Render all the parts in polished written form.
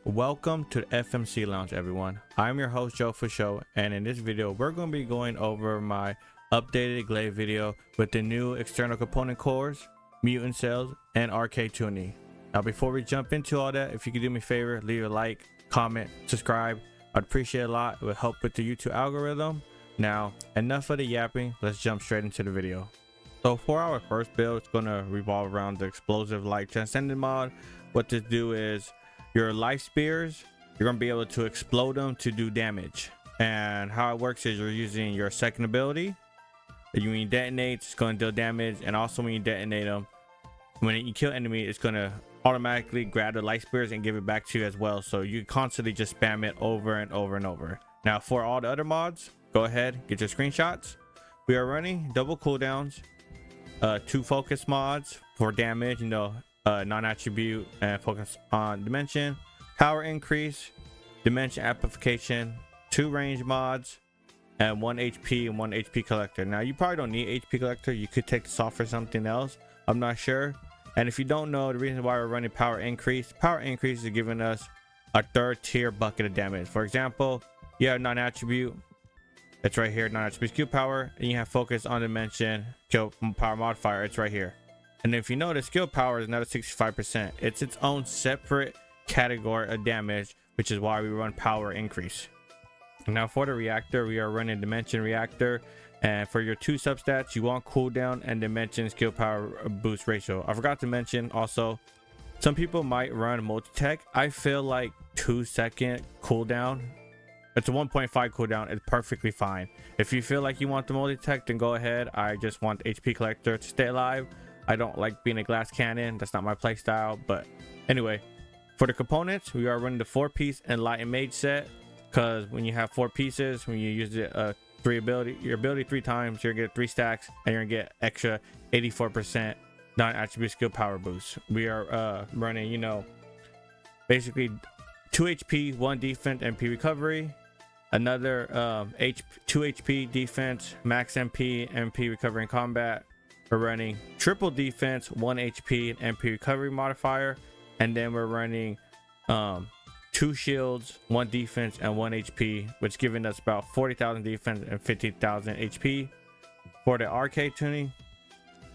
Welcome to the FMC Lounge, everyone. I'm your host, Joe for Show, and in this video, we're going to be going over my updated Gley video with the new external component cores, mutant cells, and arche tuning. Now, before we jump into all that, if you could do me a favor, leave a like, comment, subscribe. I'd appreciate it a lot. It would help with the YouTube algorithm. Now, enough of the yapping. Let's jump straight into the video. So for our first build, it's going to revolve around the explosive light Descendant mod. What this do is your life spears, you're going to be able to explode them to do damage. And how it works is you're using your second ability. When you detonate, it's going to deal damage. And also when you detonate them, when you kill enemy, it's going to automatically grab the life spears and give it back to you as well. So you constantly just spam it over and over and over. Now for all the other mods, go ahead, get your screenshots. We are running double cooldowns, 2 focus mods for damage, non-attribute and focus on dimension, power increase, dimension amplification, 2 range mods, and 1 HP and 1 HP collector. Now you probably don't need HP collector. You could take this off for something else. I'm not sure. And if you don't know, the reason why we're running power increase is giving us a 3rd tier bucket of damage. For example, you have non-attribute, it's right here, non-attribute skill power, and you have focus on dimension, skill power modifier, it's right here. And if you notice, skill power is not a 65%. It's its own separate category of damage, which is why we run power increase. Now for the reactor, we are running dimension reactor. And for your 2 substats, you want cooldown and dimension skill power boost ratio. I forgot to mention also, some people might run multi-tech. I feel like 2-second cooldown, it's a 1.5 cooldown, it's perfectly fine. If you feel like you want the multi-tech, then go ahead. I just want the HP collector to stay alive. I don't like being a glass cannon. That's not my play style. But anyway, for the components, we are running the 4-piece Enlightened Mage set, because when you have 4 pieces, when you use it your ability 3 times, you're gonna get 3 stacks and you're gonna get extra 84% non-attribute skill power boost. We are running, basically 2 HP, 1 defense, MP recovery, another 2 HP defense, max MP recovery in combat. We're running triple defense, 1 HP and MP recovery modifier, and then we're running 2 shields, 1 defense and 1 HP, which giving us about 40,000 defense and 50,000 HP. For the arche tuning,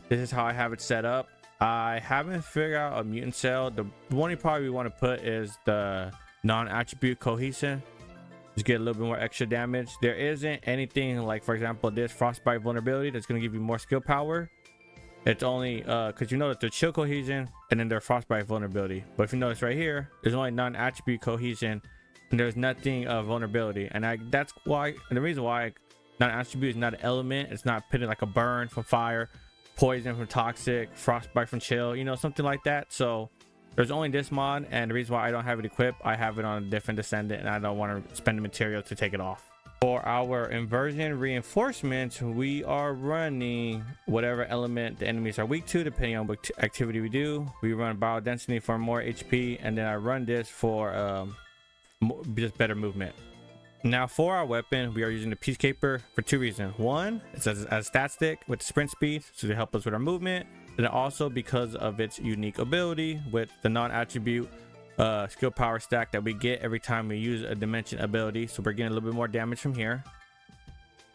this is how I have it set up. I haven't figured out a mutant cell. The one you probably want to put is the non-attribute cohesion. Just get a little bit more extra damage. There isn't anything like, for example, this frostbite vulnerability that's going to give you more skill power. It's only because you notice the chill cohesion and then their frostbite vulnerability. But if you notice right here, there's only non-attribute cohesion and there's nothing of vulnerability. And that's why, and the reason why non-attribute is not an element. It's not pitted like a burn from fire, poison from toxic, frostbite from chill, something like that. So there's only this mod, and the reason why I don't have it equipped, I have it on a different Descendant and I don't want to spend the material to take it off. For our inversion reinforcements, we are running whatever element the enemies are weak to, depending on what activity we do. We run biodensity for more HP, and then I run this for just better movement. Now for our weapon, we are using the Peacekeeper for 2 reasons. One, it's a stat stick with sprint speed, so to help us with our movement, and also because of its unique ability with the non-attribute skill power stack that we get every time we use a dimension ability. So we're getting a little bit more damage from here.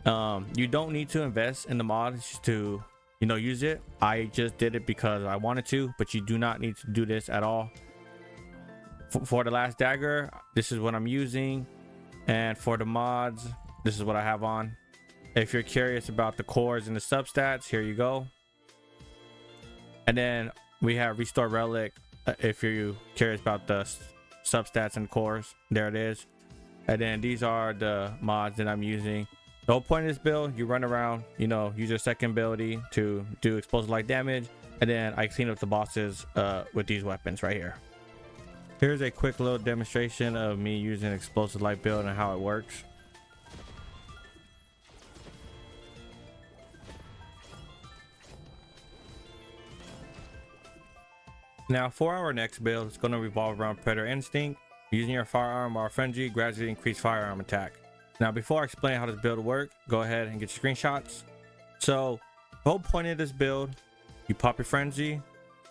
You don't need to invest in the mod just to use it. I just did it because I wanted to, but you do not need to do this at all. For the last dagger, this is what I'm using, and for the mods, this is what I have on. If you're curious about the cores and the substats, here you go. And then we have restore relic. If you're curious about the substats and cores, there it is. And then these are the mods that I'm using. The whole point of this build, you run around, use your second ability to do explosive light damage, and then I clean up the bosses with these weapons right here. Here's a quick little demonstration of me using explosive light build and how it works. Now for our next build, it's going to revolve around Predator Instinct. Using your firearm while frenzy gradually increase firearm attack. Now before I explain how this build works, go ahead and get your screenshots. So the whole point of this build, you pop your frenzy,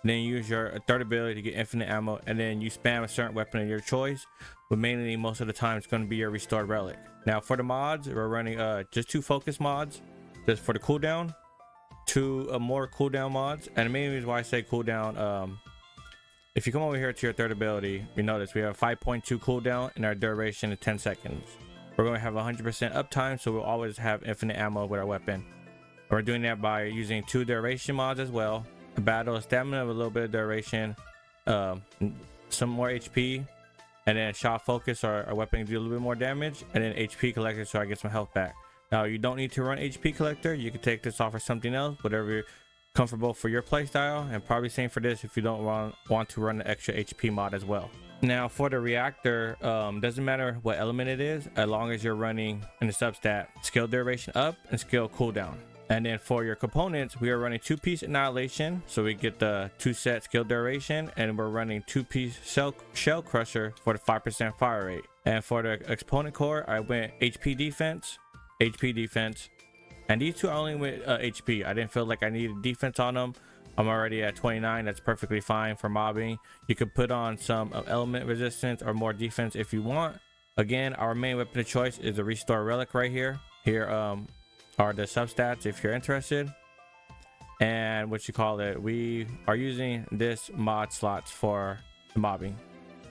then use your third ability to get infinite ammo, and then you spam a certain weapon of your choice, but mainly most of the time it's going to be your restored relic. Now for the mods, we're running just 2 focus mods just for the cooldown, 2 more cooldown mods. And the main reason why I say cooldown, if you come over here to your third ability, you notice we have 5.2 cooldown and our duration is 10 seconds. We're going to have 100% uptime, so we'll always have infinite ammo with our weapon. We're doing that by using 2 duration mods as well: a battle, stamina with a little bit of duration, some more HP, and then shot focus, our weapon can do a little bit more damage, and then HP collector, so I get some health back. Now you don't need to run HP collector, you can take this off for something else, whatever you're comfortable for your playstyle, and probably same for this if you don't want to run the extra HP mod as well. Now for the reactor, doesn't matter what element it is, as long as you're running in the substat skill duration up and skill cooldown. And then for your components, we are running 2-piece annihilation, so we get the 2-set skill duration, and we're running 2-piece shell crusher for the 5% fire rate. And for the exponent core, I went HP defense, and these 2 are only with HP. I didn't feel like I needed defense on them. I'm already at 29. That's perfectly fine for mobbing. You could put on some element resistance or more defense if you want. Again, our main weapon of choice is the restore relic right here. Here are the substats if you're interested, and we are using this mod slots for the mobbing.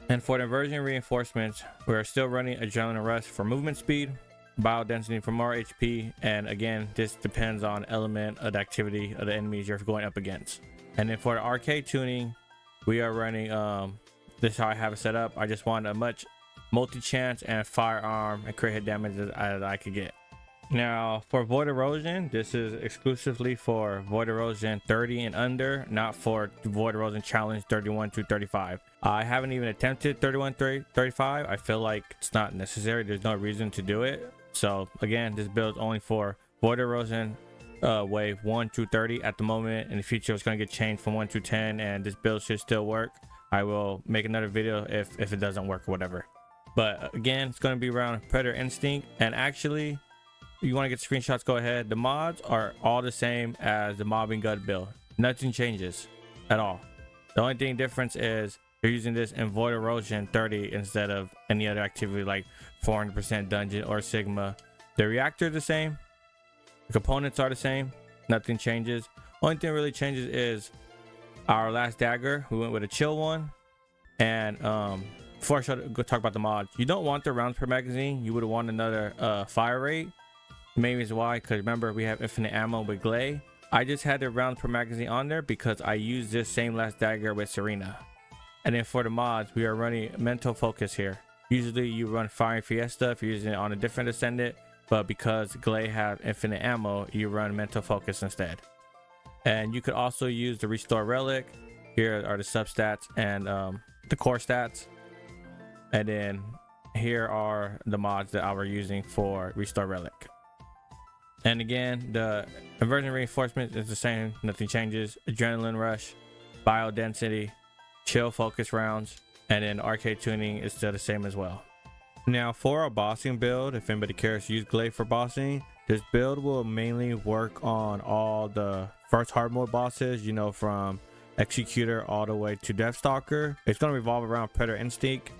And for the inversion reinforcements, we are still running adrenaline rush for movement speed, bio density for more HP, and again, this depends on element of the activity of the enemies you're going up against. And then for the arcade tuning, we are running this is how I have it set up. I just want a much multi-chance and firearm and crit hit damage as I could get. Now for Void Erosion, this is exclusively for Void Erosion 30 and under, not for Void Erosion Challenge 31 to 35. I haven't even attempted 31 35. I feel like it's not necessary. There's no reason to do it. So again, this build is only for Void Erosion wave 1 to 30 at the moment. In the future, it's going to get changed from 1 to 10, and this build should still work. I will make another video if it doesn't work or whatever. But again, it's going to be around Predator Instinct. And actually, you want to get screenshots, go ahead. The mods are all the same as the mobbing gun build. Nothing changes at all. The only thing difference is you're using this in Void Erosion 30 instead of any other activity like 400% dungeon or Sigma. The reactor is the same, the components are the same, nothing changes. Only thing really changes is our last dagger. We went with a chill one. And before I go talk about the mods, you don't want the rounds per magazine. You would want another fire rate. Main reason why, because remember we have infinite ammo with Gley. I just had the rounds per magazine on there because I used this same last dagger with Serena. And then for the mods, we are running mental focus here. Usually you run Firing Fiesta if you're using it on a different Descendant, but because Gley have infinite ammo, you run mental focus instead. And you could also use the restore relic. Here are the substats and the core stats. And then here are the mods that I was using for restore relic. And again, the inversion reinforcement is the same, nothing changes. Adrenaline rush, bio density, chill focus rounds, and then arcade tuning is still the same as well. Now for our bossing build, if anybody cares to use Gley for bossing, this build will mainly work on all the first hard mode bosses, you know, from Executor all the way to Deathstalker. It's going to revolve around Predator Instinct.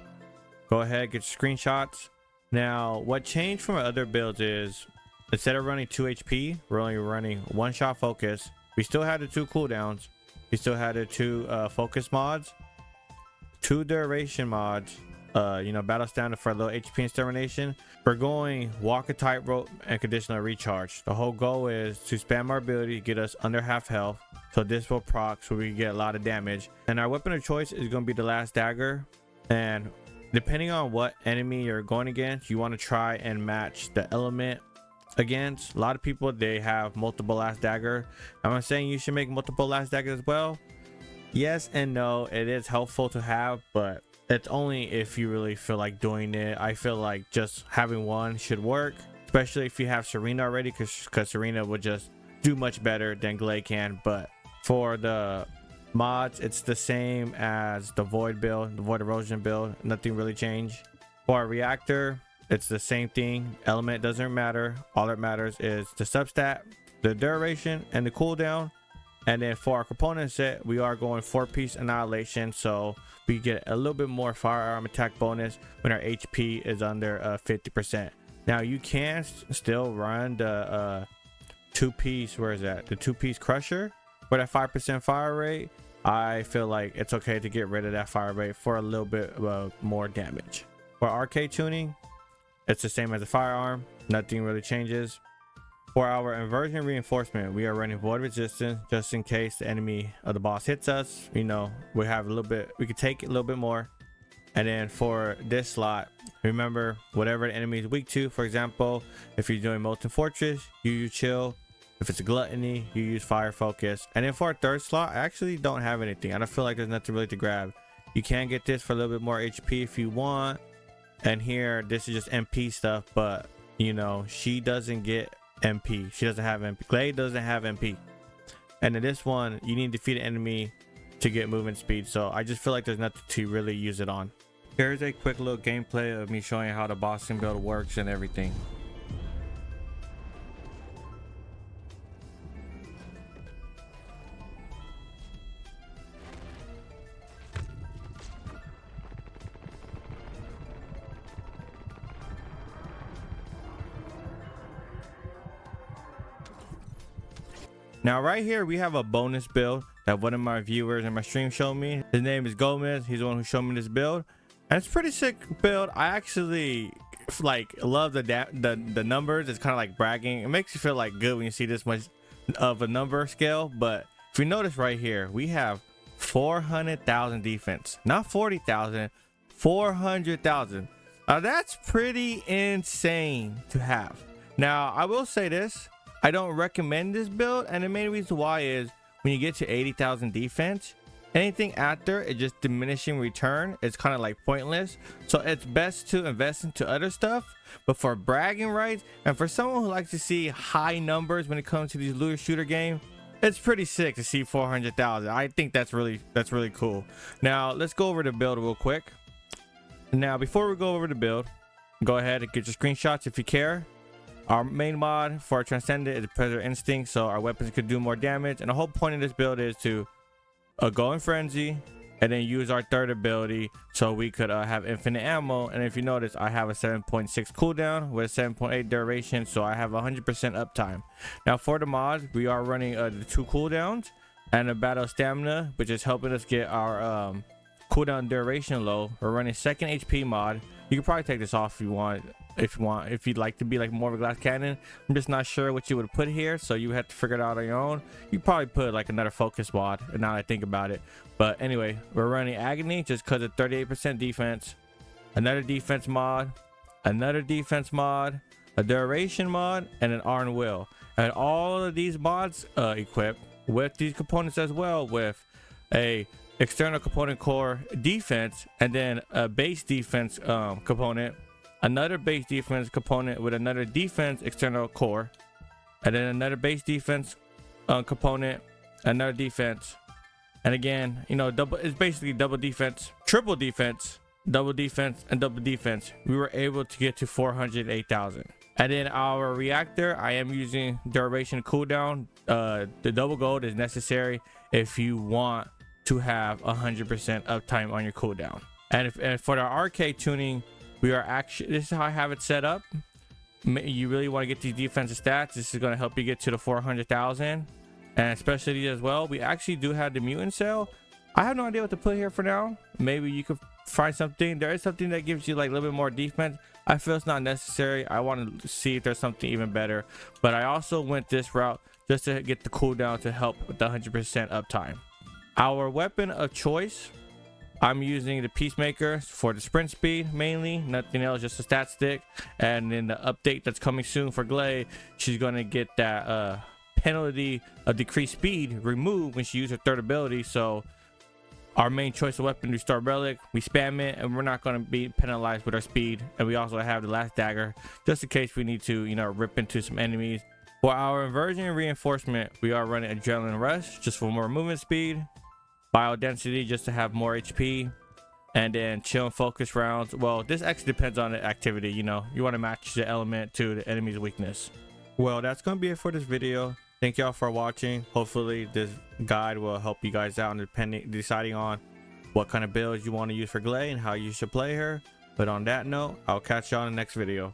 Go ahead, get your screenshots. Now what changed from other builds is, instead of running 2 HP, we're only running 1 shot focus. We still had the 2 cooldowns. We still had the 2 focus mods, 2 duration mods, you know, battle standard for low HP extermination. We're going walk a tightrope and conditional recharge. The whole goal is to spam our ability, get us under half health, so this will proc so we get a lot of damage. And our weapon of choice is going to be the last dagger. And depending on what enemy you're going against, you want to try and match the element against. A lot of people, they have multiple last dagger. I'm not saying you should make multiple last daggers as well. Yes and no, it is helpful to have, but it's only if you really feel like doing it. I feel like just having one should work, especially if you have Serena already, because Serena would just do much better than Gley can. But for the mods, it's the same as the Void build, the Void Erosion build. Nothing really changed. For a reactor, it's the same thing. Element doesn't matter. All that matters is the substat, the duration, and the cooldown. And then for our component set, we are going 4-piece annihilation, so we get a little bit more firearm attack bonus when our HP is under 50%. Now you can still run the 2-piece, where is that? The 2-piece crusher with a 5% fire rate. I feel like it's okay to get rid of that fire rate for a little bit more damage. For arcade tuning, it's the same as the firearm, nothing really changes. For our inversion reinforcement, we are running void resistance just in case the enemy of the boss hits us. You know, we have a little bit, we could take a little bit more. And then for this slot, remember whatever the enemy is weak to. For example, if you're doing molten fortress, you use chill. If it's a gluttony, you use fire focus. And then for our third slot, I actually don't have anything. I don't feel like there's nothing really to grab. You can get this for a little bit more HP if you want. And here, this is just MP stuff, but you know, she doesn't get MP. She doesn't have MP. Gley doesn't have MP. And in this one, you need to defeat an enemy to get movement speed. So I just feel like there's nothing to really use it on. Here's a quick little gameplay of me showing you how the bossing build works and everything. Now right here we have a bonus build that one of my viewers in my stream showed me. His name is Gomez. He's the one who showed me this build, and it's pretty sick build. I actually like love the numbers. It's kind of like bragging. It makes you feel like good when you see this much of a number scale. But if you notice right here, we have 400,000 defense, not 40,000, 400,000. That's pretty insane to have. Now I will say this, I don't recommend this build, and the main reason why is when you get to 80,000 defense, anything after it just diminishing return, it's kind of like pointless. So it's best to invest into other stuff. But for bragging rights and for someone who likes to see high numbers when it comes to these looter shooter game, it's pretty sick to see 400,000. I think that's really cool. Now let's go over the build real quick. Now before we go over the build, go ahead and get your screenshots if you care. Our main mod for our Transcendent is Predator Instinct, so our weapons could do more damage. And the whole point of this build is to go in Frenzy and then use our third ability so we could have infinite ammo. And if you notice, I have a 7.6 cooldown with a 7.8 duration, so I have 100% uptime. Now for the mods, we are running the 2 cooldowns and a battle stamina, which is helping us get our cooldown duration low. We're running second HP mod. You can probably take this off if you want. If you'd like to be like more of a glass cannon. I'm just not sure what you would put here, so you have to figure it out on your own. You probably put like another focus mod, and now that I think about it. But anyway, we're running agony just because of 38% defense, another defense mod, another defense mod, a duration mod, and an iron will. And all of these mods equipped with these components as well, with a external component core defense, and then a base defense component, another base defense component with another defense external core, and then another base defense component, another defense, and again, you know, double. It's basically double defense, triple defense, double defense, and double defense. We were able to get to 408,000. And then our reactor, I am using duration cooldown. The double gold is necessary if you want to have 100% uptime on your cooldown. And for our arcade tuning, we are actually, this is how I have it set up. You really want to get these defensive stats. This is going to help you get to the 400,000, and especially as well, we actually do have the mutant cell. I have no idea what to put here for now. Maybe you could find something. There is something that gives you like a little bit more defense. I feel it's not necessary. I want to see if there's something even better, but I also went this route just to get the cooldown to help with the 100% uptime. Our weapon of choice, I'm using the Peacemaker for the sprint speed mainly, nothing else, just a stat stick. And in the update that's coming soon for Gley, she's going to get that penalty of decreased speed removed when she uses her third ability. So our main choice of weapon, we start relic, we spam it, and we're not going to be penalized with our speed. And we also have the last dagger just in case we need to, you know, rip into some enemies. For our inversion reinforcement, we are running adrenaline rush just for more movement speed, bio density just to have more HP, and then chill and focus rounds. Well, this actually depends on the activity. You know, you want to match the element to the enemy's weakness. Well, that's gonna be it for this video. Thank y'all for watching. Hopefully this guide will help you guys out in deciding on what kind of builds you want to use for Gley and how you should play her. But on that note, I'll catch y'all in the next video.